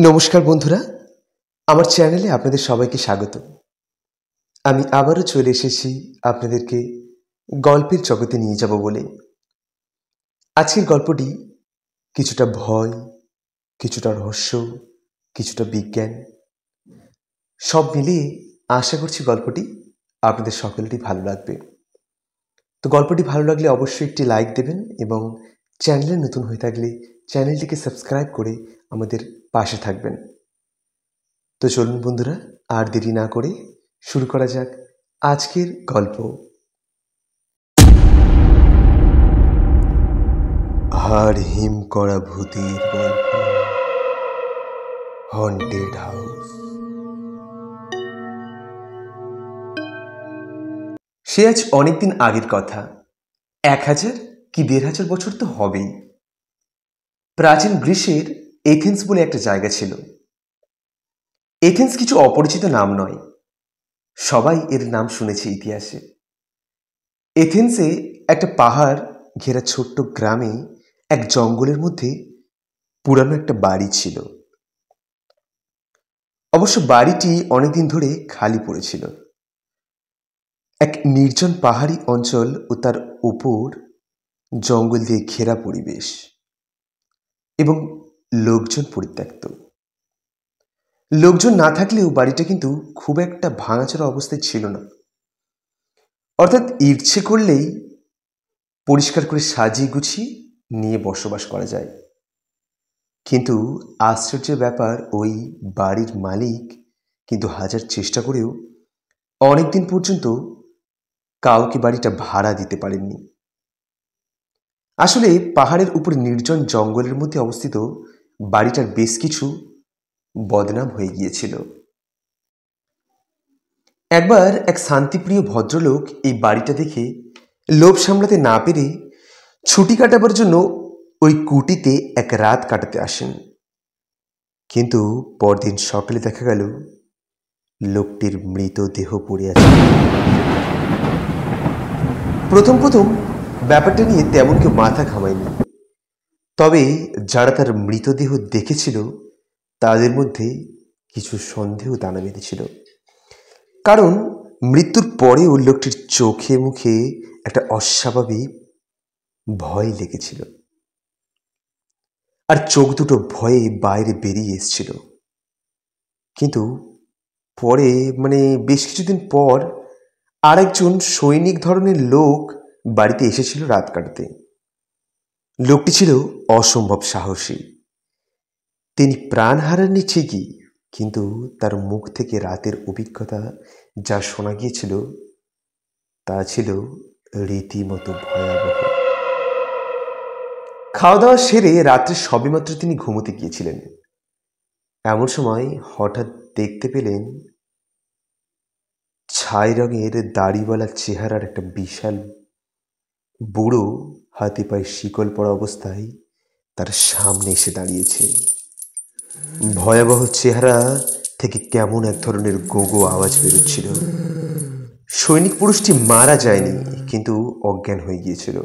নমস্কার বন্ধুরা, আমার চ্যানেলে আপনাদের সবাইকে স্বাগত। আমি আবারও চলে এসেছি আপনাদেরকে গল্পের জগতে নিয়ে যাব বলে। আজকের গল্পটি কিছুটা ভয়, কিছুটা রহস্য, কিছুটা বিজ্ঞান, সব মিলিয়ে আশা করছি গল্পটি আপনাদের সকলেরই ভালো লাগবে। তো গল্পটি ভালো লাগলে অবশ্যই একটি লাইক দেবেন এবং চ্যানেলে নতুন হয়ে থাকলে চ্যানেলটিকে সাবস্ক্রাইব করে আমাদের পাশে থাকবেন। তো চলুন বন্ধুরা, আর দেরি না করে শুরু করা যাক আজকের গল্প। হাড় হিম করা ভূতের গল্প, হন্টেড হাউস। সে আজ অনেকদিন আগের কথা, 1000 কি 1500 বছর তো হবেই। প্রাচীন গ্রীসের এথেন্স বলে একটা জায়গা ছিল। এথেন্স কিছু অপরিচিত নাম নয়, সবাই এর নাম শুনেছে ইতিহাসে। এথেন্সে একটা পাহাড় ঘেরা ছোট্ট গ্রামে এক জঙ্গলের মধ্যে পুরানো একটা বাড়ি ছিল। অবশ্য বাড়িটি অনেকদিন ধরে খালি পড়েছিল। এক নির্জন পাহাড়ি অঞ্চল ও তার উপর জঙ্গল দিয়ে ঘেরা পরিবেশ এবং লোকজন পরিত্যক্ত। লোকজন না থাকলেও বাড়িটা কিন্তু খুব একটা ভাঙাচোরা অবস্থায় ছিল না। অর্থাৎ ইচ্ছে করলেই পরিষ্কার করে সাজিয়ে গুছিয়ে নিয়ে বসবাস করা যায়। কিন্তু আশ্চর্যের ব্যাপার, ওই বাড়ির মালিক কিন্তু হাজার চেষ্টা করেও অনেকদিন পর্যন্ত কাউকে বাড়িটা ভাড়া দিতে পারেননি। আসলে পাহাড়ের উপর নির্জন জঙ্গলের মধ্যে অবস্থিত বাড়িটার বেশ কিছু বদনাম হয়ে গিয়েছিল। একবার এক শান্তিপ্রিয় ভদ্রলোক এই বাড়িটা দেখে লোভ সামলাতে না পেরে ছুটি কাটাবার জন্য ওই কুটিতে এক রাত কাটাতে আসেন। কিন্তু পরদিন সকালে দেখা গেল লোকটির মৃতদেহ পড়ে আছে। প্রথম ব্যাপারটা নিয়ে তেমন কেউ মাথা ঘামায়নি, তবে যারা তার মৃতদেহ দেখেছিল তাদের মধ্যে কিছু সন্দেহ দানা বেঁধেছিল। কারণ মৃত্যুর পরেও লোকটির চোখে মুখে একটা অস্বাভাবিক ভয় লেগেছিল, আর চোখ দুটো ভয়ে বাইরে বেরিয়ে এসেছিল। কিন্তু পরে বেশ কিছুদিন পর আরেকজন সৈনিক ধরনের লোক বাড়িতে এসেছিল রাত কাটাতে। লোকটি ছিল অসম্ভব সাহসী। তিনি প্রাণ হারাননি ঠিকই, কিন্তু তার মুখ থেকে রাতের অভিজ্ঞতা যা শোনা গিয়েছিল তা ছিল রীতিমতো ভয়াবহ। খাওয়া দাওয়া সেরে রাত্রে সবেমাত্র তিনি ঘুমোতে গিয়েছিলেন। এমন সময় হঠাৎ দেখতে পেলেন ছাই রঙের দাড়িওয়ালা চেহারার একটা বিশাল বুড়ো হাতে পায়ে শিকল পরা অবস্থায় তার সামনে এসে দাঁড়িয়েছে। ভয়াবহ চেহারা থেকে কেমন এক ধরনের গোগো আওয়াজ বেরোচ্ছিল। সৈনিক পুরুষটি মারা যায়নি, কিন্তু অজ্ঞান হয়ে গিয়েছিল।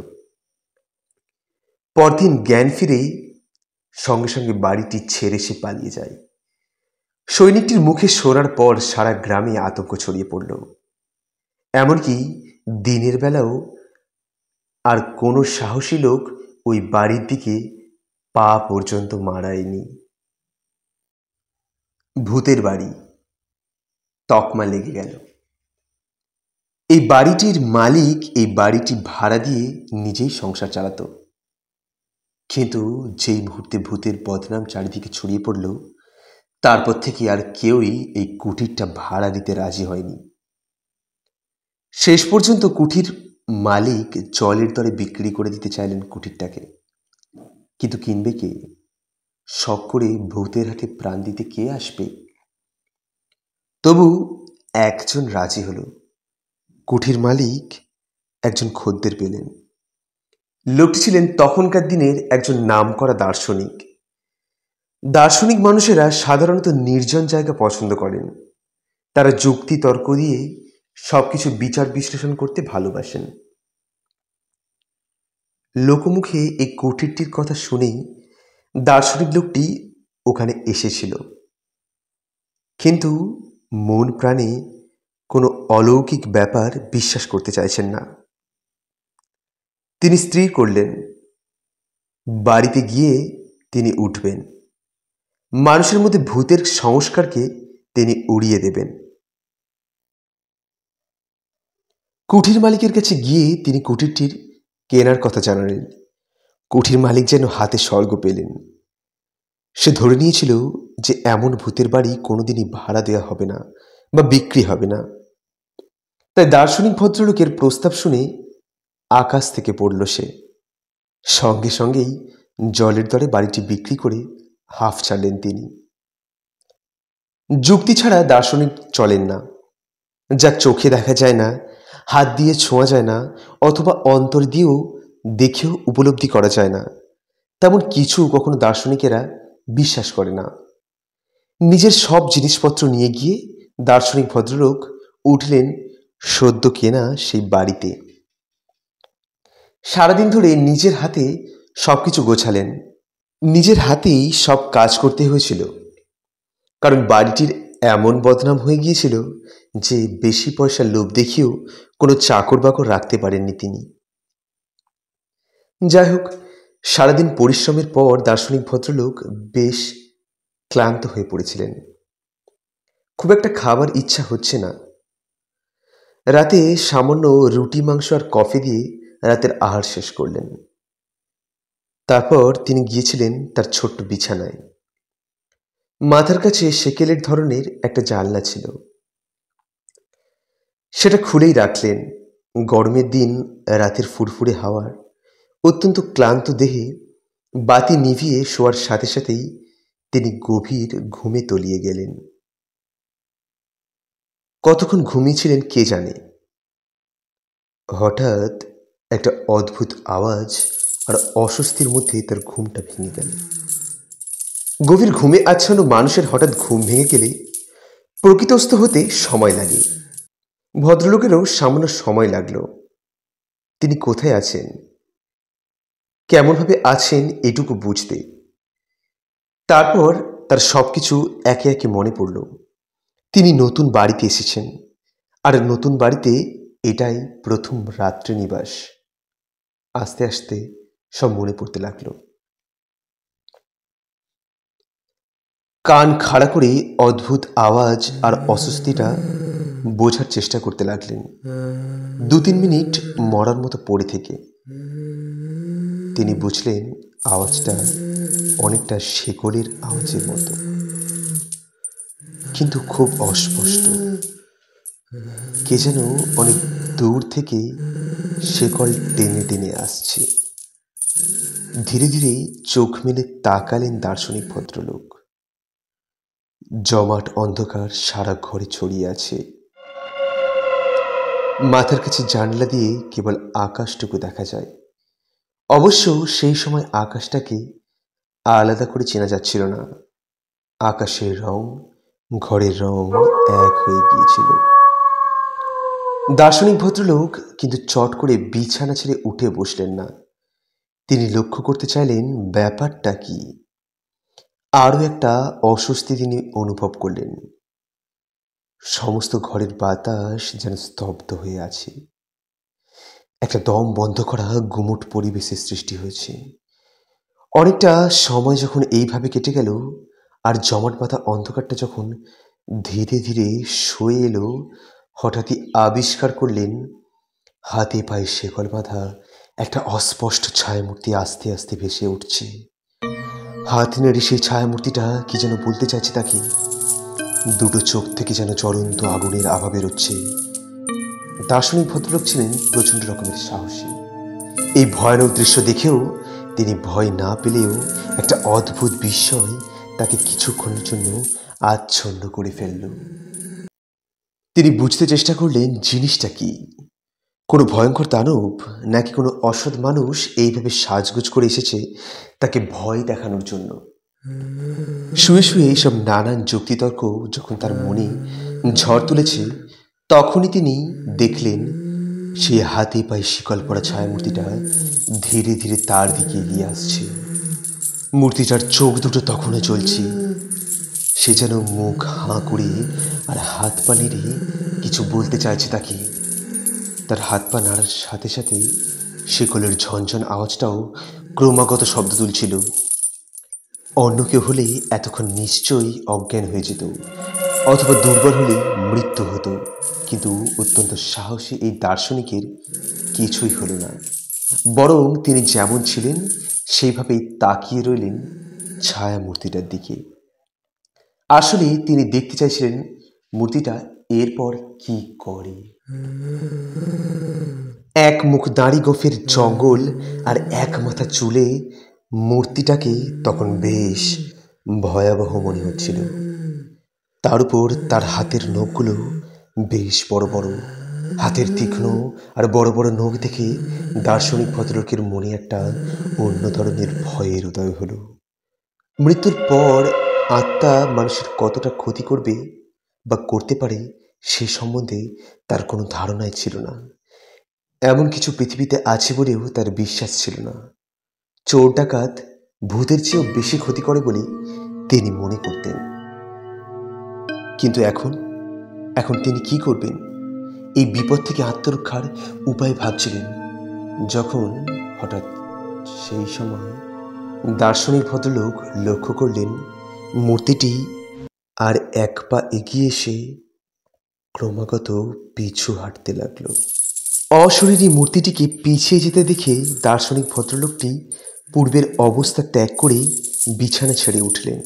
পরদিন জ্ঞান ফিরেই সঙ্গে সঙ্গে বাড়িটি ছেড়ে সে পালিয়ে যায়। সৈনিকটির মুখে শোনার পর সারা গ্রামে আতঙ্ক ছড়িয়ে পড়ল। এমনকি দিনের বেলাও আর কোনো সাহসী লোক ওই বাড়ির দিকে পা পর্যন্ত মারায়নি। ভূতের বাড়ি তকমা লেগে গেল। এই বাড়িটির মালিক এই বাড়িটি ভাড়া দিয়ে নিজেই সংসার চালাতো। কিন্তু যেই মুহূর্তে ভূতের বদনাম চারিদিকে ছড়িয়ে পড়ল, তারপর থেকে আর কেউই এই কুটিরটা ভাড়া দিতে রাজি হয়নি। শেষ পর্যন্ত কুঠির মালিক জলের দরে বিক্রি করে দিতে চাইলেন কুঠিরটাকে। কিন্তু কিনবে কে? শখ করে ভূতের হাতে প্রাণ দিতে কে আসবে? তবু একজন রাজি হলো। কুঠির মালিক একজন খদ্দের পেলেন। লোকটি ছিলেন তখনকার দিনের একজন নামকরা দার্শনিক। দার্শনিক মানুষেরা সাধারণত নির্জন জায়গা পছন্দ করেন। তারা যুক্তি তর্ক দিয়ে সবকিছু বিচার বিশ্লেষণ করতে ভালোবাসেন। লোকমুখে এই কুঠিরটির কথা শুনেই দার্শনিক লোকটি ওখানে এসেছিল, কিন্তু মন প্রাণে কোনো অলৌকিক ব্যাপার বিশ্বাস করতে চাইছেন না। তিনি স্থির করলেন বাড়িতে গিয়ে তিনি উঠবেন, মানুষের মধ্যে ভূতের সংস্কারকে তিনি উড়িয়ে দেবেন। কুঠির মালিকের কাছে গিয়ে তিনি কুঠিরটির কেনার কথা জানালেন। কুঠির মালিক যেন হাতে স্বর্গ পেলেন। সে ধরে নিয়েছিল যে এমন ভূতের বাড়ি কোনোদিনই ভাড়া দেওয়া হবে না বা বিক্রি হবে না। তাই দার্শনিক ভদ্রলোকের প্রস্তাব শুনে আকাশ থেকে পড়ল সে। সঙ্গে সঙ্গেই জলের দরে বাড়িটি বিক্রি করে হাফ ছাড়লেন তিনি। যুক্তি ছাড়া দার্শনিক চলেন না। যা চোখে দেখা যায় না, হাত দিয়ে ছোঁয়া যায় না, অথবা অন্তর দিয়েও দেখেও উপলব্ধি করা যায় না, তেমন কিছু কখনো দার্শনিকেরা বিশ্বাস করে না। নিজের সব জিনিসপত্র নিয়ে গিয়ে দার্শনিক ভদ্রলোক উঠলেন সদ্য কেনা সেই বাড়িতে। সারাদিন ধরে নিজের হাতে সবকিছু গোছালেন। নিজের হাতেই সব কাজ করতে হয়েছিল, কারণ বাড়িটির এমন বদনাম হয়ে গিয়েছিল যে বেশি পয়সার লোভ দেখিয়েও কোনো চাকর বাকর রাখতে পারেননি তিনি। যাই হোক, সারাদিন পরিশ্রমের পর দার্শনিক ভদ্রলোক বেশ ক্লান্ত হয়ে পড়েছিলেন। খুব একটা খাবার ইচ্ছা হচ্ছে না। রাতে সামান্য রুটি মাংস আর কফি দিয়ে রাতের আহার শেষ করলেন। তারপর তিনি গিয়েছিলেন তার ছোট্ট বিছানায়। মাথার কাছে সেকেলের ধরনের একটা জানলা ছিল, সেটা খুলেই রাখলেন। গরমের দিন রাতের ফুরফুরে হাওয়ার অত্যন্ত ক্লান্ত দেহে বাতি নিভিয়ে শোয়ার সাথে সাথেই তিনি গভীর ঘুমে তলিয়ে গেলেন। কতক্ষণ ঘুমিয়েছিলেন কে জানে। হঠাৎ একটা অদ্ভুত আওয়াজ আর অস্বস্তির মধ্যে তার ঘুমটা ভেঙে গেল। গভীর ঘুমে আচ্ছন্ন মানুষের হঠাৎ ঘুম ভেঙে গেলে প্রকৃতস্থ হতে সময় লাগে। ভদ্রলোকেরও সামান্য সময় লাগলো। তিনি কোথায় আছেন, কেমনভাবে আছেন এটুকু বুঝতে। তারপর তার সবকিছু একে একে মনে পড়ল। তিনি নতুন বাড়িতে এসেছেন, আর নতুন বাড়িতে এটাই প্রথম রাত্রি নিবাস। আস্তে আস্তে সব মনে পড়তে লাগলো। কান খাড়া করে অদ্ভুত আওয়াজ আর অস্বস্তিটা বোঝার চেষ্টা করতে লাগলেন। 2-3 মিনিট মরার মতো পড়ে থেকে তিনি বুঝলেন আওয়াজটা অনেকটা শেকলের আওয়াজের মতো, কিন্তু খুব অস্পষ্ট। কে যেন অনেক দূর থেকে শেকল টেনে টেনে আসছে। ধীরে ধীরে চোখ মেলে তাকালেন দার্শনিক ভদ্রলোক। জমাট অন্ধকার সারা ঘরে ছড়িয়ে আছে। মাথার কাছে জানলা দিয়ে কেবল আকাশটুকু দেখা যায়। অবশ্য সেই সময় আকাশটাকে আলাদা করে চেনা যাচ্ছিল না। আকাশের রং, ঘরের রং এক হয়ে গিয়েছিল। দার্শনিক ভদ্রলোক কিন্তু চট করে বিছানা ছেড়ে উঠে বসলেন না। তিনি লক্ষ্য করতে চাইলেন ব্যাপারটা কি। আরও একটা অস্বস্তি তিনি অনুভব করলেন। সমস্ত ঘরের বাতাস যেন স্তব্ধ হয়ে আছে। একটা দম বন্ধ করা গুমট পরিবেশের সৃষ্টি হয়েছে। অনেকটা সময় যখন এইভাবে কেটে গেল, আর জমাট বাঁধা অন্ধকারটা যখন ধীরে ধীরে সয়ে এলো, হঠাৎই আবিষ্কার করলেন হাতে পায়ে শেকল বাঁধা একটা অস্পষ্ট ছায়ামূর্তি আস্তে আস্তে ভেসে উঠছে। হাত নেড়ে সেই ছায়ামূর্তিটা কি যেন বলতে চাইছে তাকে। দুটো চোখ থেকে যেন জ্বলন্ত আগুনের আভা বেরোচ্ছে। দার্শনিক ভদ্রলোক ছিলেন প্রচণ্ড রকমের সাহসী। এই ভয়ানক দৃশ্য দেখেও তিনি ভয় না পেলেও একটা অদ্ভুত বিস্ময় তাকে কিছুক্ষণের জন্য আচ্ছন্ন করে ফেলল। তিনি বুঝতে চেষ্টা করলেন জিনিসটা কি। কোনো ভয়ঙ্কর দানব, নাকি কোনো অসৎ মানুষ এইভাবে সাজগোজ করে এসেছে তাকে ভয় দেখানোর জন্য। শুয়ে শুয়ে এইসব নানান যুক্তিতর্ক যখন তার মনে ঝড় তুলেছে, তখনই তিনি দেখলেন সেই হাতে পায়ে শিকল পড়া ছায়ামূর্তিটা ধীরে ধীরে তার দিকে এগিয়ে আসছে। মূর্তিটার চোখ দুটো তখনও জ্বলছে। সে যেন মুখ হাঁ করে আর হাত পা নেড়ে কিছু বলতে চাইছে তাকে। তার হাত পা নাড়ার সাথে সাথে শিকলের ঝনঝন আওয়াজটাও ক্রমাগত শব্দ তুলছিল। অন্য কেউ হলে এতক্ষণ নিশ্চয়ই অজ্ঞান হয়ে যেত, অথবা দুর্বল হলে মৃত্যু হতো। কিন্তু অত্যন্ত সাহসী এই দার্শনিকের কিছুই হলো না, বরং তিনি যেমন ছিলেন সেইভাবেই তাকিয়ে রইলেন ছায়া মূর্তিটার দিকে। আসলে তিনি দেখতে চাইছিলেন মূর্তিটা এরপর কি করে। এক মুখ দাড়ি গোফের জঙ্গল আর এক মাথা চুলে মূর্তিটাকে তখন বেশ ভয়াবহ মনে হচ্ছিল। তার উপর তার হাতের নখগুলো বেশ বড় বড়। হাতের তীক্ষ্ণ আর বড় বড় নখ দেখে দার্শনিক ভদ্রলোকের মনে একটা অন্য ধরনের ভয়ের উদয় হলো। মৃত্যুর পর আত্মা মানুষের কতটা ক্ষতি করবে বা করতে পারে সে সম্বন্ধে তার কোনো ধারণাই ছিল না। এমন কিছু পৃথিবীতে আছে বলেও তার বিশ্বাস ছিল না। চোর ডাকাত ভূতের চেয়েও বেশি ক্ষতি করে বলে তিনি মনে করতেন। কিন্তু এখন তিনি কি করবেন? এই বিপদ থেকে আত্মরক্ষার উপায় ভাবছিলেন, যখন হঠাৎ সেই সময় দার্শনিক ভদ্রলোক লক্ষ্য করলেন মূর্তিটি আর এক পা এগিয়ে এসে ক্রমাগত পিছু হাঁটতে লাগলো। অশরীরী মূর্তিটিকে পিছিয়ে যেতে দেখে দার্শনিক ভদ্রলোকটি পূর্বের অবস্থা ত্যাগ করে বিছানা ছেড়ে উঠলেন।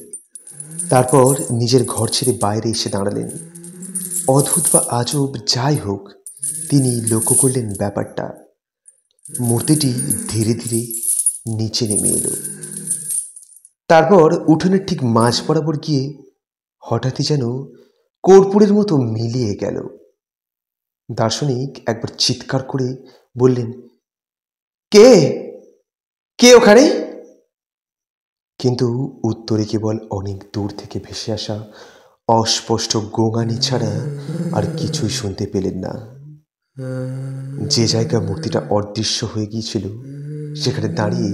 তারপর নিজের ঘর ছেড়ে বাইরে এসে দাঁড়ালেন। অদ্ভুত বা আজব যাই হোক, তিনি লক্ষ্য করলেন ব্যাপারটা। মূর্তিটি ধীরে ধীরে নিচে নেমে এলো। তারপর উঠোনের ঠিক মাঝ বরাবর গিয়ে হঠাৎই যেন কর্পূরের মতো মিলিয়ে গেল। দার্শনিক একবার চিৎকার করে বললেন, কে কে ওখানে? কিন্তু উত্তরে কেবল অনেক দূর থেকে ভেসে আসা অস্পষ্ট গোঙানি ছাড়া আর কিছুই শুনতে পেলেন না। যে জায়গায় মূর্তিটা অদৃশ্য হয়ে গিয়েছিল সেখানে দাঁড়িয়ে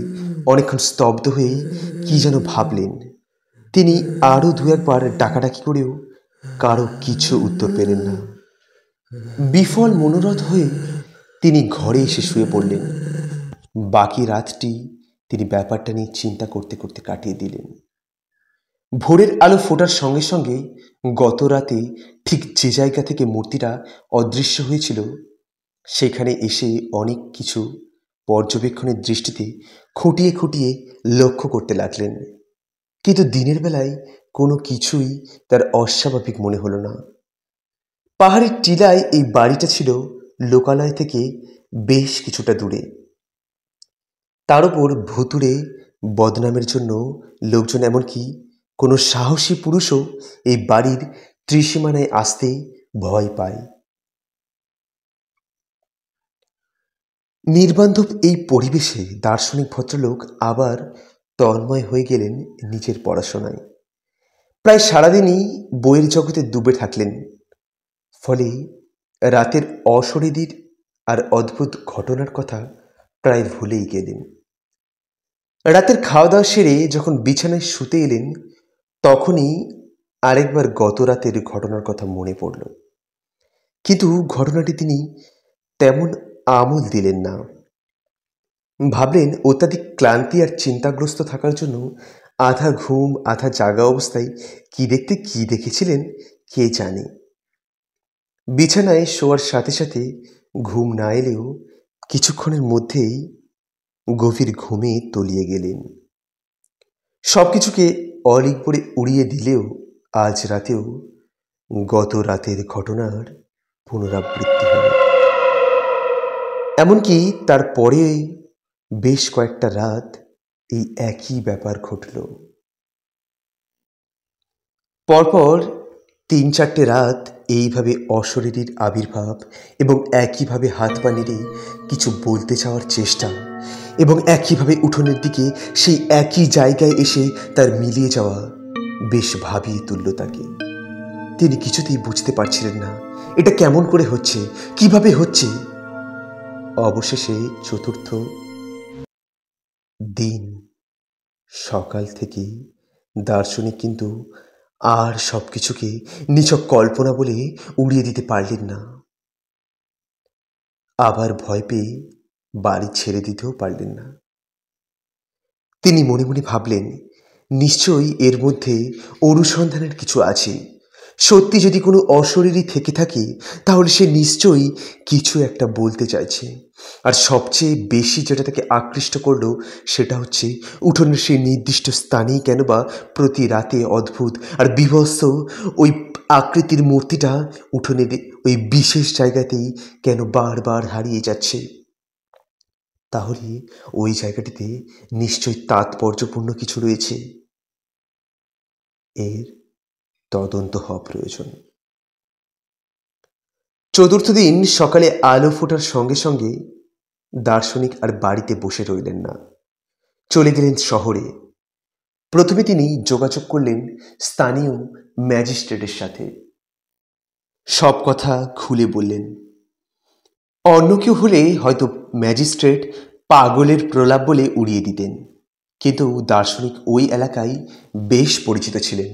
অনেকক্ষণ স্তব্ধ হয়ে কি যেন ভাবলেন। তিনি আরও দু একবার ডাকাডাকি করেও কারো কিছু উত্তর পেলেন না। বিফল মনোরথ হয়ে তিনি ঘরে এসে শুয়ে পড়লেন। বাকি রাতটি তিনি ব্যাপারটা নিয়ে চিন্তা করতে করতে কাটিয়ে দিলেন। ভোরের আলো ফোটার সঙ্গে সঙ্গে গত রাতে ঠিক যে জায়গা থেকে মূর্তিটা অদৃশ্য হয়েছিল সেখানে এসে অনেক কিছু পর্যবেক্ষণের দৃষ্টিতে খুঁটিয়ে খুঁটিয়ে লক্ষ্য করতে লাগলেন। কিন্তু দিনের বেলায় কোনো কিছুই তার অস্বাভাবিক মনে হলো না। পাহাড়ের টিলায় এই বাড়িটা ছিল লোকালয় থেকে বেশ কিছুটা দূরে। তার উপর ভুতুড়ে বদনামের জন্য লোকজন, এমনকি কোনো সাহসী পুরুষও এই বাড়ির ত্রিসীমানায় আসতে ভয় পায়। নির্বান্ধব এই পরিবেশে দার্শনিক ভদ্রলোক আবার তন্ময় হয়ে গেলেন নিজের পড়াশোনায়। প্রায় সারাদিনই বইয়ের জগতে ডুবে থাকলেন। ফলে রাতের অশরীরীর আর অদ্ভুত ঘটনার কথা প্রায় ভুলেই গেলেন। রাতের খাওয়া দাওয়া সেরে যখন বিছানায় শুতে এলেন তখনই আরেকবার গত রাতের ঘটনার কথা মনে পড়ল। কিন্তু ঘটনাটি তিনি তেমন আমল দিলেন না। ভাবলেন অত্যাধিক ক্লান্তি আর চিন্তাগ্রস্ত থাকার জন্য আধা ঘুম আধা জাগা অবস্থায় কি দেখেছিলেন কে জানে। বিছানায় শোয়ার সাথে সাথে ঘুম না এলেও কিছুক্ষণের মধ্যেই গভীর ঘুমে তলিয়ে গেলেন। সবকিছুকে অলিক করে উড়িয়ে দিলেও আজ রাতেও গত রাতের ঘটনার পুনরাবৃত্তি হল। এমনকি তারপরে বেশ কয়েকটা রাত এই একই ব্যাপার ঘটল। পরপর ৩-৪টে রাত এইভাবে অশরীরীর আবির্ভাব এবং একইভাবে হাত পা নেড়ে কিছু বলতে চাওয়ার চেষ্টা এবং একইভাবে উঠোনের দিকে সেই একই জায়গায় এসে তার মিলিয়ে যাওয়া বেশ ভাবিয়ে তুলল তাকে। তিনি কিছুতেই বুঝতে পারছিলেন না এটা কেমন করে হচ্ছে, কিভাবে হচ্ছে। অবশেষে চতুর্থ দিন সকাল থেকেই দার্শনিক কিন্তু আর সবকিছুকে নিছক কল্পনা বলে উড়িয়ে দিতে পারলেন না। আবার ভয় পেয়ে বাড়ি ছেড়ে দিতেও পারলেন না। তিনি মনে মনে ভাবলেন, নিশ্চয়ই এর মধ্যে অনুসন্ধানের কিছু আছে। সত্যি যদি কোনো অশরীরী থেকে থাকে, তাহলে সে নিশ্চয়ই কিছু একটা বলতে চাইছে। আর সবচেয়ে বেশি যেটা তাকে আকৃষ্ট করলো, সেটা হচ্ছে উঠোনের সেই নির্দিষ্ট স্থানেই কেন বা প্রতি রাতে অদ্ভুত আর বীভৎস ওই আকৃতির মূর্তিটা উঠোনের ওই বিশেষ জায়গাতেই কেন বারবার হারিয়ে যাচ্ছে। তাহলে ওই জায়গাটিতে নিশ্চয়ই তাৎপর্যপূর্ণ কিছু রয়েছে। এর তদন্ত হওয়া প্রয়োজন। চতুর্থ দিন সকালে আলো ফোটার সঙ্গে সঙ্গে দার্শনিক আর বাড়িতে বসে রইলেন না, চলে গেলেন শহরে। প্রথমে তিনি যোগাযোগ করলেন স্থানীয় ম্যাজিস্ট্রেটের সাথে। সব কথা খুলে বললেন। অন্য কেউ হলে হয়তো ম্যাজিস্ট্রেট পাগলের প্রলাপ বলে উড়িয়ে দিতেন, কিন্তু দার্শনিক ওই এলাকায় বেশ পরিচিত ছিলেন।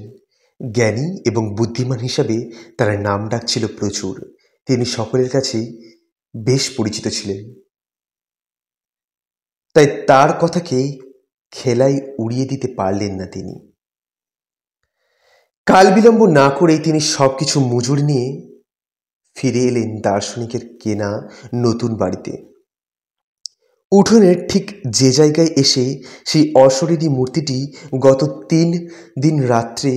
জ্ঞানী এবং বুদ্ধিমান হিসাবে তার নাম ডাক ছিল প্রচুর। তিনি সকলের কাছেই বেশ পরিচিত ছিলেন, তাই তার কথাকে খেলায় উড়িয়ে দিতে পারলেন না তিনি। কাল বিলম্ব না করেই তিনি সবকিছু মজুর নিয়ে ফিরে এলেন দার্শনিকের কেনা নতুন বাড়িতে। উঠোনের ঠিক যে জায়গায় এসে সেই অশরীরী মূর্তিটি গত 3 দিন রাত্রে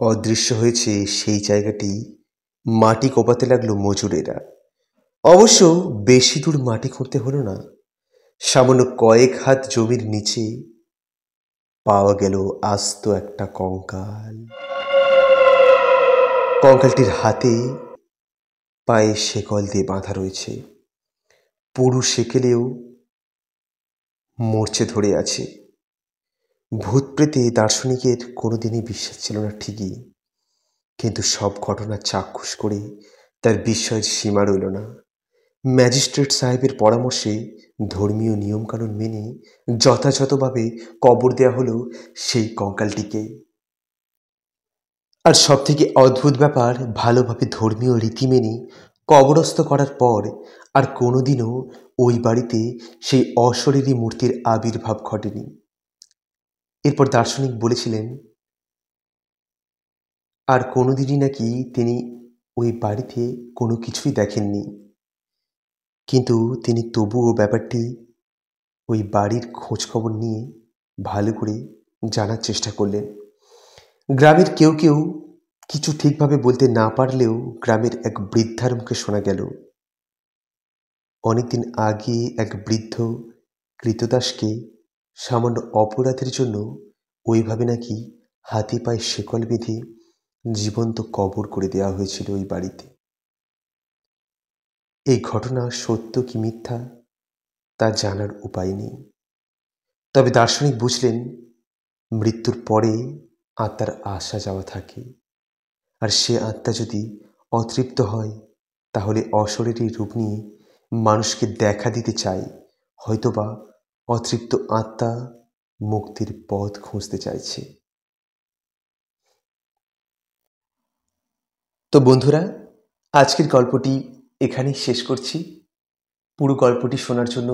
অদৃশ্য হয়েছে, সেই জায়গাটি মাটি কোপাতে লাগলো মজুরেরা। অবশ্য বেশি দূর মাটি খুঁড়তে হলো না। সামান্য কয়েক হাত জমির নিচে পাওয়া গেল আস্ত একটা কঙ্কাল। কঙ্কালটির হাতে পায়ে শেকল দিয়ে বাঁধা রয়েছে। পুরু সেকেলেও মরচে ধরে আছে। ভূত প্রেতে দার্শনিকের কোনোদিনই বিশ্বাস ছিল না ঠিকই, কিন্তু সব ঘটনা চাক্ষুষ করে তার বিস্ময়ের সীমা রইল না। ম্যাজিস্ট্রেট সাহেবের পরামর্শে ধর্মীয় নিয়মকানুন মেনে যথাযথভাবে কবর দেওয়া হলো সেই কঙ্কালটিকে। আর সব থেকে অদ্ভুত ব্যাপার, ভালোভাবে ধর্মীয় রীতি মেনে কবরস্থ করার পর আর কোনোদিনও ওই বাড়িতে সেই অশরীরী মূর্তির আবির্ভাব ঘটেনি। এরপর দার্শনিক বলেছিলেন, আর কোনোদিনই নাকি তিনি ওই বাড়িতে কোনো কিছুই দেখেননি। কিন্তু তিনি তবুও ব্যাপারটি ওই বাড়ির খোঁজখবর নিয়ে ভালো করে জানার চেষ্টা করলেন। গ্রামের কেউ কেউ কিছু ঠিকভাবে বলতে না পারলেও গ্রামের এক বৃদ্ধার মুখে শোনা গেল, অনেকদিন আগে এক বৃদ্ধ কৃতদাসকে সামান্য অপরাধের জন্য ওইভাবে নাকি হাতে পায়ে শেকল বেঁধে জীবন্ত কবর করে দেওয়া হয়েছিল ওই বাড়িতে। এই ঘটনা সত্য কি মিথ্যা তা জানার উপায় নেই, তবে দার্শনিক বুঝলেন মৃত্যুর পরে আত্মার আসা যাওয়া থাকে, আর সে আত্মা যদি অতৃপ্ত হয় তাহলে অশরীরী রূপ নিয়ে মানুষকে দেখা দিতে চায়। হয়তোবা অতৃপ্ত আত্মা মুক্তির পথ খুঁজতে চাইছে। তো বন্ধুরা, আজকের গল্পটি এখানেই শেষ করছি। পুরো গল্পটি শোনার জন্য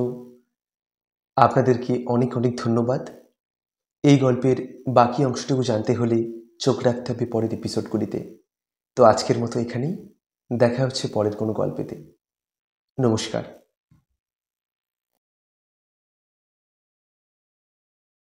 আপনাদেরকে অনেক অনেক ধন্যবাদ। এই গল্পের বাকি অংশটুকু জানতে হলে চোখ রাখতে হবে পরের এপিসোডগুলিতে। তো আজকের মতো এখানেই, দেখা হচ্ছে পরের কোনো গল্পেতে। নমস্কার।